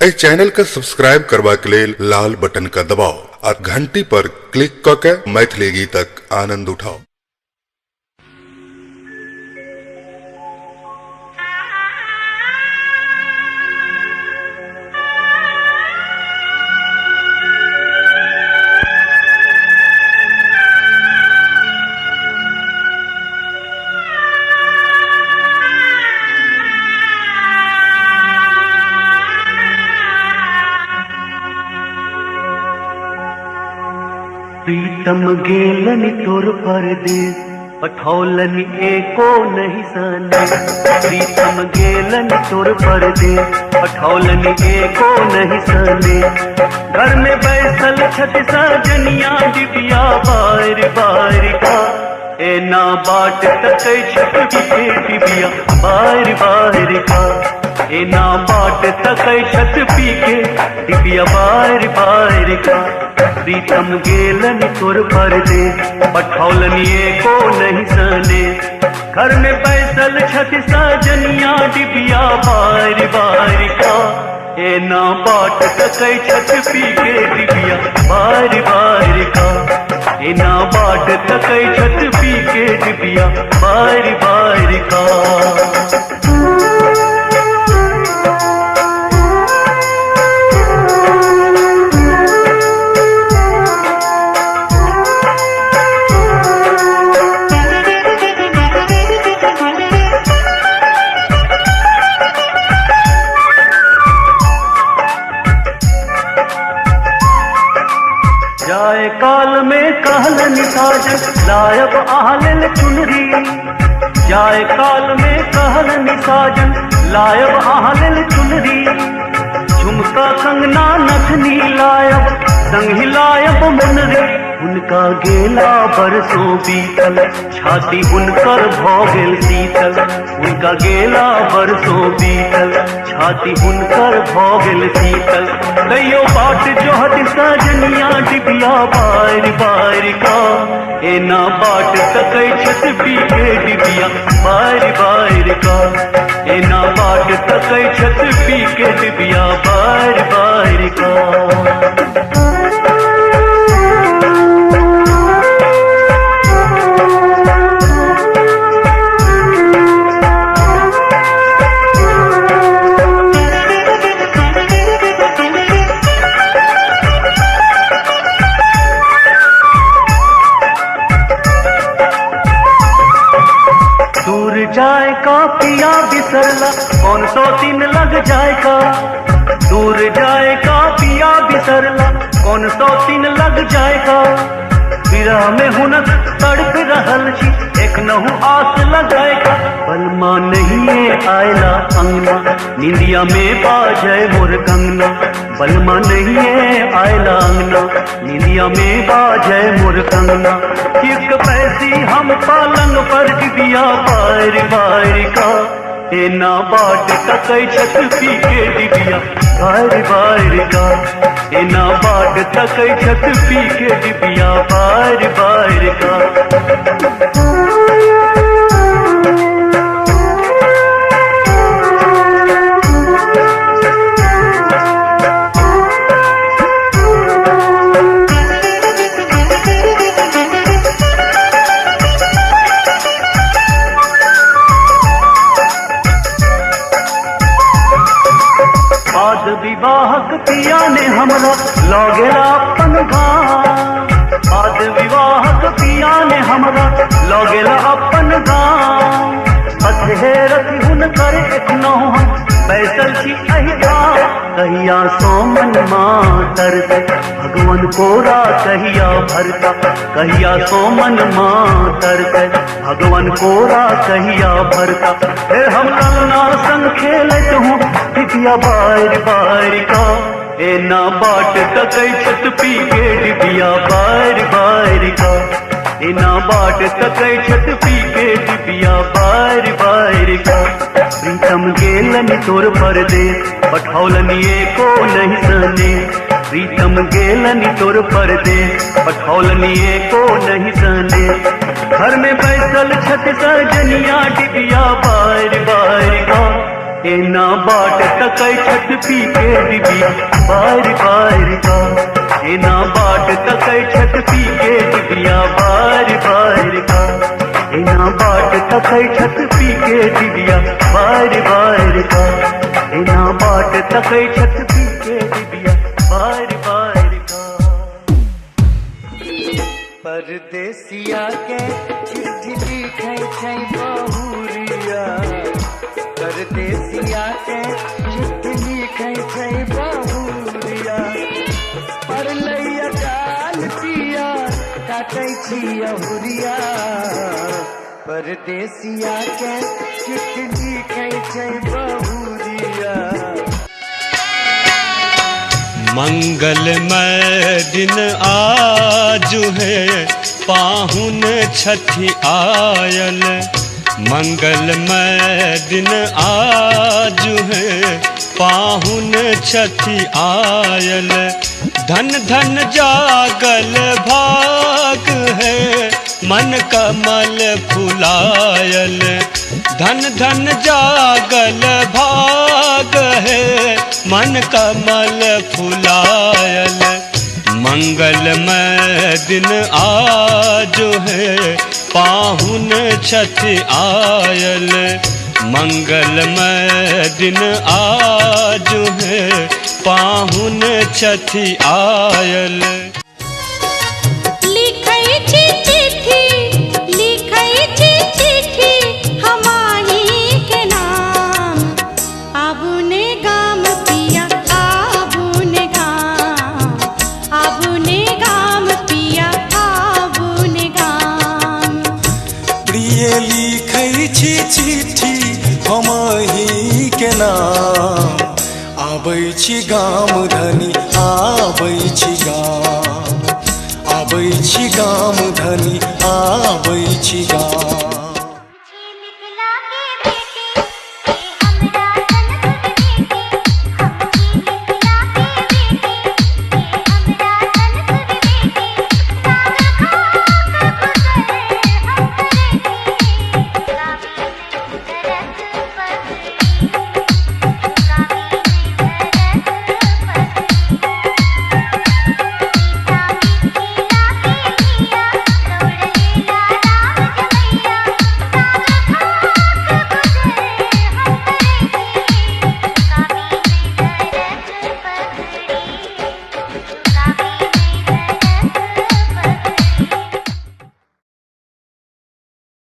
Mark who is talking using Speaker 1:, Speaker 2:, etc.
Speaker 1: इस channel का subscribe करवा के लिए लाल बटन का दबाओ और घंटी पर क्लिक करके मैथिली गीतक आनंद उठाओ।
Speaker 2: प्रीतम गेलन तोर परदेस पठौलन एको नहीं सने। प्रीतम गेलन तोर परदेस पठौलन एको नहीं सने। घर में बैसल छत सजनिया डिबिया बार बार का ए ना बाट तकै छत के डिबिया बार बार का ए ना बाट तकै छत पी के डिबिया बार बार का। प्रीतम गेलन तोर परदेस पठौलन एको नहीं सने। घर में बैसल छत सजनिया डिबिया बार बार का ए ना बाट तकै छत पी के डिबिया बार बार का ए ना बाट तकै छत पी के डिबिया बार बार का। जाए काल में कहलन साजन लायब आहलन चुनरी। जाए काल में कहलन साजन लायब आहलन चुनरी। झुमका कंगना नथनी लायब संग लायब मुनरी। उनका गेला बरसों बीतल छाती हुनकर भोगल शीतल। उनका गेला बरसों बीतल छाती हुनकर भोगल शीतल। कहियो बाट जोहत सजनिया डिबिया बार बार का ए ना बाट तकै छत पी के डिबिया बार बार का ए ना बाट तकै छत पी के डिबिया बार बार का। दूर जाए का पिया बिसरला कौन सौ दिन लग जाएगा। दूर जाए का पिया बिसरला कौन सौ दिन लग जाएगा। विरह में हुनक तड़प रहल छी एक नहु आस लगाएगा। बलमा नहीं आयला अंगना निंदिया में बाजे मोर कंगना। बलमा नहीं आयला अंगना निंदिया में बाजे मोर कंगना। एक पैसी हम पालंग पर डिबिया बार बार का ए ना बाट तकै छत पी के डिबिया बार बार का ए ना बाट तकै छत पी के डिबिया बार बार का। बाद विवाहक पिया ने हमरा लगेला अपन गाँव। बाद विवाहक पिया ने हमरा लगेला अपन गाँव। अधेरत हुनकर एखनो हम बैसल छी एहि गाँव। कहिया सोमन माँ तरते भगवान कोरा कहिया भरता। कहिया सोमन माँ तरते भगवान कोरा कहिया भरता। फिर हम ललना संग खेलत हूँ डिबिया बार बार का ए ना बाट तकै छत पी के डिबिया बार बार का ए ना बाट तकै छत पी के डिबिया बार बार का। प्रीतम गेलन तोर परदेस पठौलन एको नहीं सने। प्रीतम गेलन तोर परदेस पठौलन एको नहीं सने। घर में बैसल छत सजनिया डिबिया बार बार का एना बाट तकै छत पी के डिबिया बार बार का, एना बाट तकै छत पी के डिबिया बार बार का, एना बाट तकै छत पी के डिबिया बार बार का, एना बाट तकै छत पी के डिबिया बार बार का। परदेसिया के चिट्ठी लिखै छै बहुरिया, परदेसिया के चिट्ठी लिखै छै बहुरिया, परलैया गाल पिया काटै छी अहुरिया, परदेसिया के चिट्ठी लिखै छै बहुरिया।
Speaker 3: मंगलमय दिन आज है पाहुन छठी आयल, मंगलमय दिन आज है पाहुन छठी आयल, धन धन जागल भाग है मन कमल फुलायल, धन धन जागल भाग है मन कमल फुलायल, मंगलमय दिन आज है पाहुन छठी आयल, मंगलमय दिन आज है पाहुन छठी आयल।
Speaker 4: चिट्ठी हमही के नाम, आबै छी गाम धनी आबै छी गाम, आबै छी गाम धनी आबै छी गाम।